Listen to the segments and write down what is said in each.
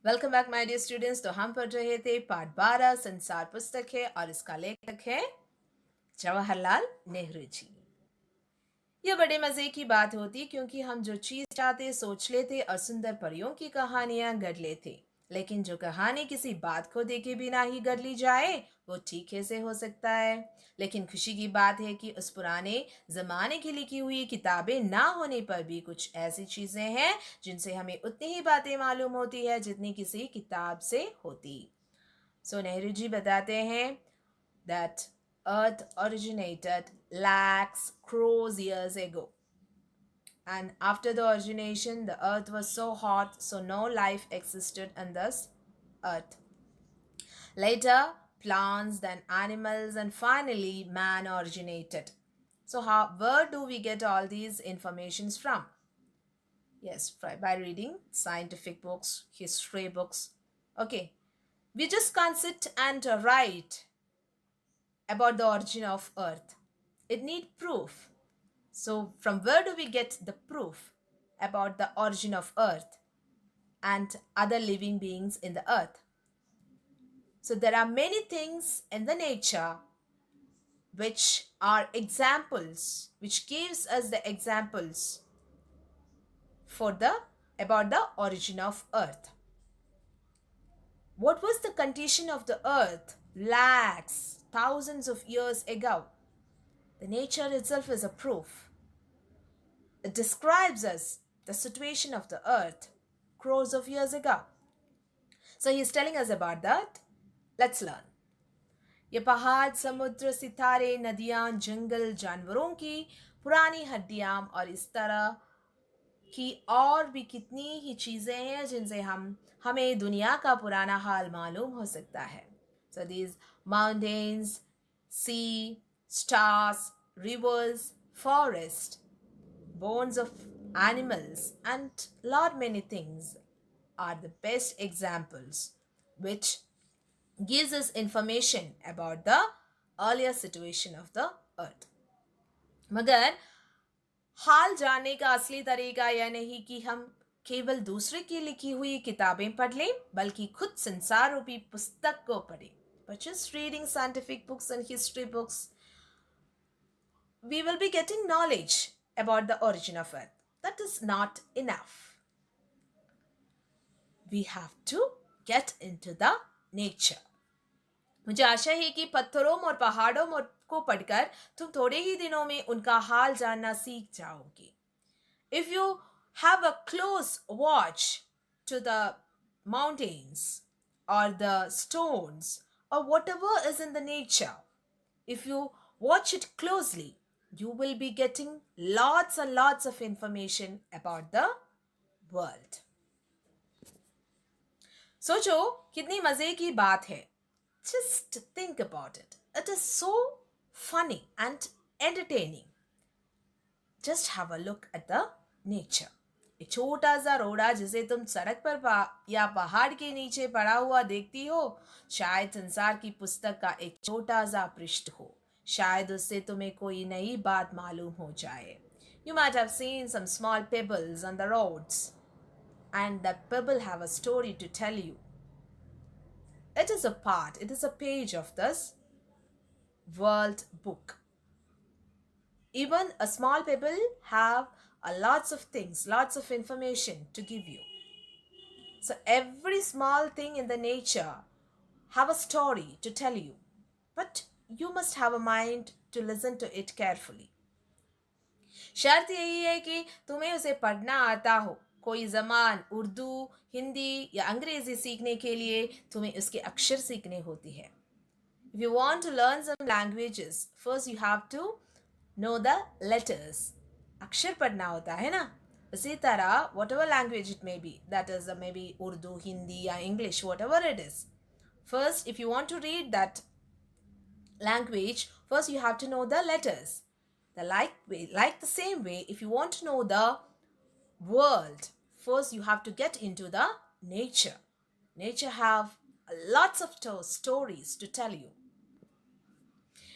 Welcome back my dear students. तो हम पढ़ रहे थे पाठ 12 संसार पुस्तक है और इसका लेखक है जवाहरलाल नेहरू जी। यह बड़े मजे की बात होती क्योंकि हम जो चीज चाहते सोच लेते और सुंदर परियों की कहानियां गढ़ लेते, लेकिन जो कहानी किसी बात को देखे बिना ही गढ़ ली जाए वो ठीक कैसे हो सकता है। लेकिन खुशी की बात है कि उस पुराने जमाने की लिखी हुई किताबें ना होने पर भी कुछ ऐसी चीजें हैं जिनसे हमें उतनी ही बातें मालूम होती है जितनी किसी किताब से होती। सो नेहरू जी बताते हैं that Earth originated lakhs crores years ago. And after the origination, the earth was so hot, so no life existed on this earth. Later, plants, then animals, and finally, man originated. So, where do we get all these informations from? Yes, by reading scientific books, history books. Okay, we just can't sit and write about the origin of earth. It needs proof. So, from where do we get the proof about the origin of earth and other living beings in the earth? So, there are many things in the nature which are examples, which gives us the examples for the about the origin of earth. What was the condition of the earth lakhs, thousands of years ago? The nature itself is a proof. It describes us the situation of the earth crores of years ago. So he's telling us about that. Let's learn. ये पहाड़, समुद्र, सितारे, नदियां, जंगल, जानवरों की पुरानी हड्डियां और इस तरह की और भी कितनी ही चीजें हैं जिनसे हमें दुनिया का पुराना हाल मालूम हो सकता है. So these mountains, sea, stars, rivers, forest, bones of animals, and lot many things are the best examples which gives us information about the earlier situation of the earth. मगर हाल जानने का असली तरीका यह नहीं कि हम केवल दूसरे की लिखी हुई किताबें पढ़ लें, बल्कि खुद संसार रूपी पुस्तक को पढ़ें. But just reading scientific books and history books, we will be getting knowledge about the origin of earth. That is not enough. We have to get into the nature. मुझे आशा है कि पत्थरों और पहाड़ों को पढ़कर तुम थोड़े ही दिनों में उनका हाल जानना सीख जाओगे. If you have a close watch to the mountains or the stones or whatever is in the nature, if you watch it closely, you will be getting lots and lots of information about the world. सोचो कितनी मजे की बात है. Just think about it. It is so funny and entertaining. Just have a look at the nature. एक छोटा सा रोड़ा जिसे तुम सड़क पर या पहाड़ के नीचे पड़ा हुआ देखती हो, शायद संसार की पुस्तक का एक छोटा सा पृष्ठ हो. शायद उससे तुम्हें कोई नई बात मालूम हो जाए. You might have seen some small pebbles on the roads, and that pebble have a story to tell you. It is a page of this world book. Even a small pebble have lots of things, lots of information to give you. So every small thing in the nature have a story to tell you, but you must have a mind to listen to it carefully. शर्त यही है कि तुम्हें उसे पढ़ना आता हो. कोई ज़बान उर्दू, हिंदी या अंग्रेजी सीखने के लिए तुम्हें उसके अक्षर सीखने होती है. If you want to learn some languages, first you have to know the letters. अक्षर पढ़ना होता है ना. उसी तरह whatever language it may be, that is maybe Urdu, Hindi या English, whatever it is. First, if you want to read that language, first you have to know the letters. Like the same way, if you want to know the world, first you have to get into the nature. Nature have lots of stories to tell you.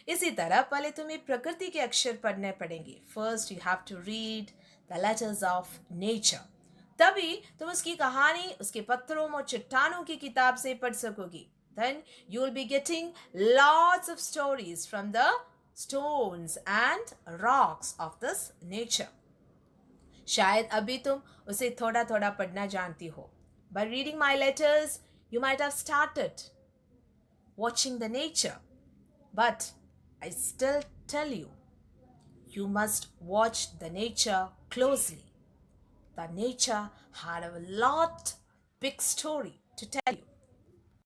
इसी तरह पहले तुम्हें प्रकृति के अक्षर पढ़ने पड़ेंगे. First you have to read the letters of nature. तभी तुम उसकी कहानी उसके पत्थरों और चट्टानों की किताब से पढ़ सकोगी. Then you will be getting lots of stories from the stones and rocks of this nature. शायद अभी तुम उसे थोड़ा थोड़ा पढ़ना जानती हो. By reading my letters, you might have started watching the nature. But I still tell you, you must watch the nature closely. The nature had a lot big story to tell you.